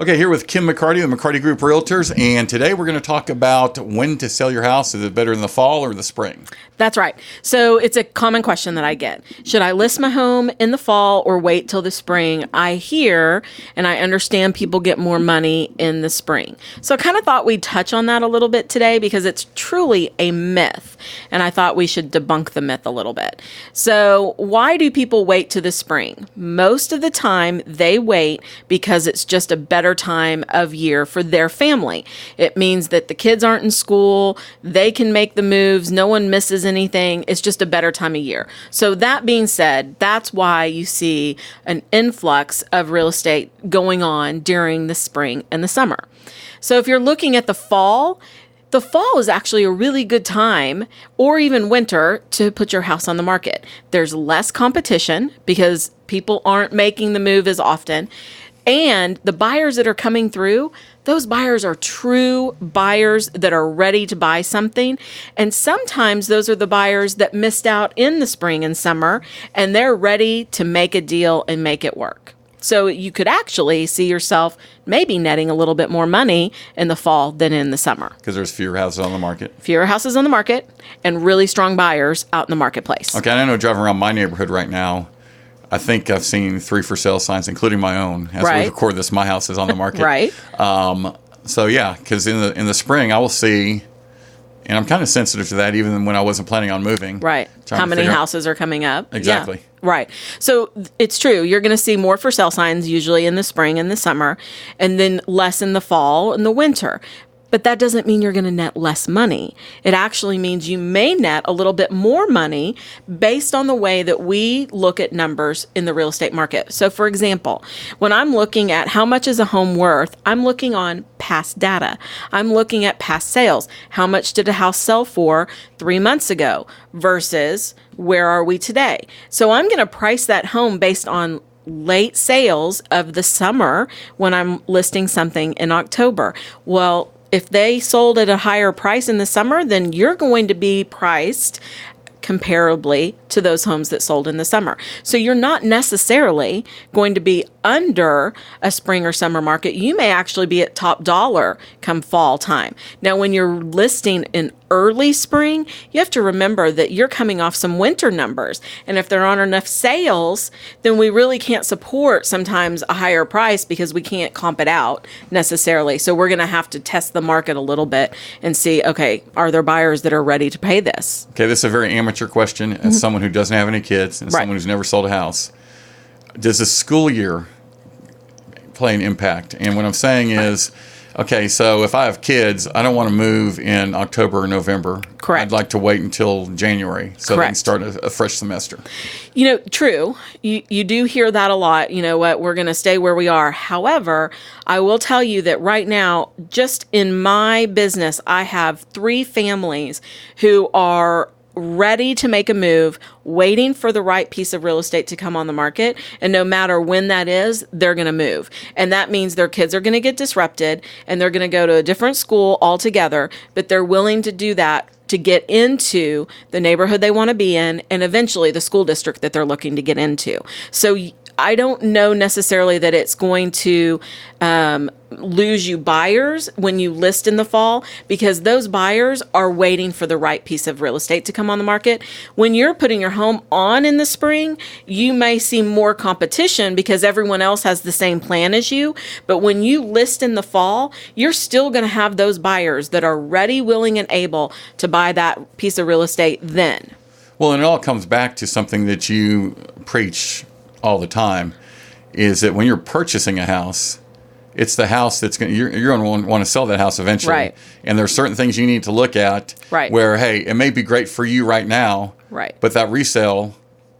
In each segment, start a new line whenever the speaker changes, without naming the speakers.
Okay, here with Kim McCarty, the McCarty Group Realtors, and today we're going to talk about when to sell your house. Is it better in the fall or the spring?
That's right. So it's a common question that I get. Should I list my home in the fall or wait till the spring? I hear and I understand people get more money in the spring. So I kind of thought we'd touch on that a little bit today because it's truly a myth. And I thought we should debunk the myth a little bit. So why do people wait to the spring? Most of the time they wait because it's just a better time of year for their family. It means that the kids aren't in school, they can make the moves, no one misses anything. It's just a better time of year. So that being said, that's why you see an influx of real estate going on during the spring and the summer. So if you're looking at the fall is actually a really good time, or even winter, to put your house on the market. There's less competition because people aren't making the move as often. And the buyers that are coming through, those buyers are true buyers that are ready to buy something. And sometimes those are the buyers that missed out in the spring and summer, and they're ready to make a deal and make it work. So you could actually see yourself maybe netting a little bit more money in the fall than in the summer.
Because there's fewer houses on the market.
Fewer houses on the market and really strong buyers out in the marketplace.
Okay, I know driving around my neighborhood right now, I think I've seen 3 for sale signs, including my own. As we record this, my house is on the market.
Right.
So yeah, because in the spring I will see, and I'm kind of sensitive to that even when I wasn't planning on moving.
Right. How many houses are coming up?
Exactly.
Yeah. Right. So it's true. You're going to see more for sale signs usually in the spring and the summer, and then less in the fall and the winter. But that doesn't mean you're going to net less money. It actually means you may net a little bit more money based on the way that we look at numbers in the real estate market. So for example, when I'm looking at how much is a home worth, I'm looking on past data. I'm looking at past sales. How much did a house sell for 3 months ago versus where are we today? So I'm going to price that home based on late sales of the summer when I'm listing something in October. Well, if they sold at a higher price in the summer, then you're going to be priced comparably to those homes that sold in the summer. So you're not necessarily going to be under a spring or summer market. You may actually be at top dollar come fall time. Now, when you're listing in early spring, you have to remember that you're coming off some winter numbers. And if there aren't enough sales, then we really can't support sometimes a higher price because we can't comp it out necessarily. So we're going to have to test the market a little bit and see, okay, are there buyers that are ready to pay this?
Okay, this is a very amateur question as someone who doesn't have any kids and someone who's never sold a house. Does the school year play an impact? And what I'm saying is, okay, so if I have kids, I don't want to move in October or November.
Correct.
I'd like to wait until January so they can start a fresh semester.
You know, true. You do hear that a lot. You know what? We're going to stay where we are. However, I will tell you that right now, just in my business, I have 3 families who are ready to make a move, waiting for the right piece of real estate to come on the market. And no matter when that is, they're going to move. And that means their kids are going to get disrupted and they're going to go to a different school altogether, but they're willing to do that to get into the neighborhood they want to be in and eventually the school district that they're looking to get into. So I don't know necessarily that it's going to lose you buyers when you list in the fall, because those buyers are waiting for the right piece of real estate to come on the market. When you're putting your home on in the spring, you may see more competition because everyone else has the same plan as you. But when you list in the fall, you're still going to have those buyers that are ready, willing, and able to buy that piece of real estate then.
Well, and it all comes back to something that you preach all the time, is that when you're purchasing a house, it's the house that's going. You're going to want to sell that house eventually,
right?
And there's certain things you need to look at,
right?
Where, hey, it may be great for you right now,
right?
But that resale,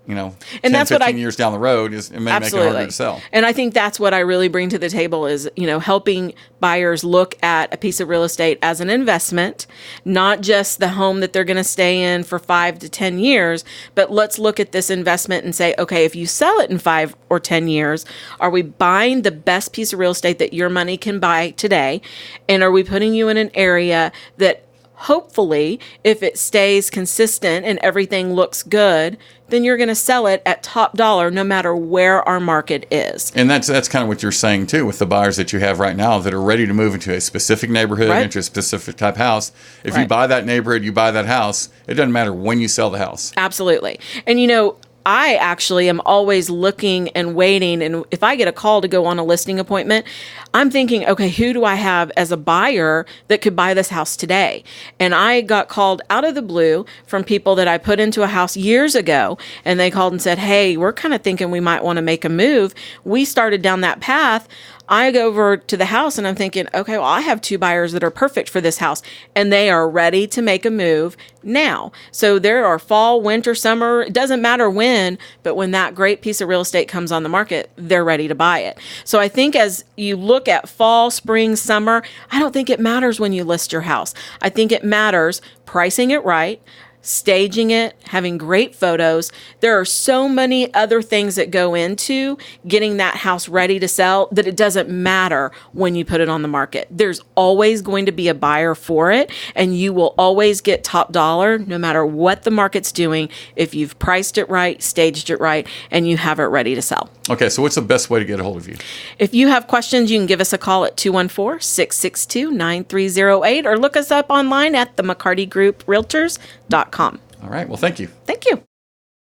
you know,
and
15 years down the road, it may
absolutely
make it harder to sell.
And I think that's what I really bring to the table is, you know, helping buyers look at a piece of real estate as an investment, not just the home that they're going to stay in for 5 to 10 years, but let's look at this investment and say, okay, if you sell it in 5 or 10 years, are we buying the best piece of real estate that your money can buy today? And are we putting you in an area that Hopefully, if it stays consistent and everything looks good, then you're going to sell it at top dollar no matter where our market is.
And that's kind of what you're saying too with the buyers that you have right now that are ready to move into a specific neighborhood,
Right.
into a specific type house. If you
Right.
buy that neighborhood, you buy that house, it doesn't matter when you sell the house.
Absolutely. And I actually am always looking and waiting. And if I get a call to go on a listing appointment, I'm thinking, okay, who do I have as a buyer that could buy this house today? And I got called out of the blue from people that I put into a house years ago. And they called and said, hey, we're kind of thinking we might want to make a move. We started down that path. I go over to the house and I'm thinking, okay, well, I have 2 buyers that are perfect for this house and they are ready to make a move now. So there are fall, winter, summer, it doesn't matter when, but when that great piece of real estate comes on the market, they're ready to buy it. So I think as you look at fall, spring, summer, I don't think it matters when you list your house. I think it matters pricing it right, staging it, having great photos. There are so many other things that go into getting that house ready to sell that it doesn't matter when you put it on the market. There's always going to be a buyer for it, and you will always get top dollar no matter what the market's doing if you've priced it right, staged it right, and you have it ready to sell.
Okay, so what's the best way to get a hold of you?
If you have questions, you can give us a call at 214-662-9308 or look us up online at the McCarty Group Realtors.com.
All right, well, thank you.
Thank you.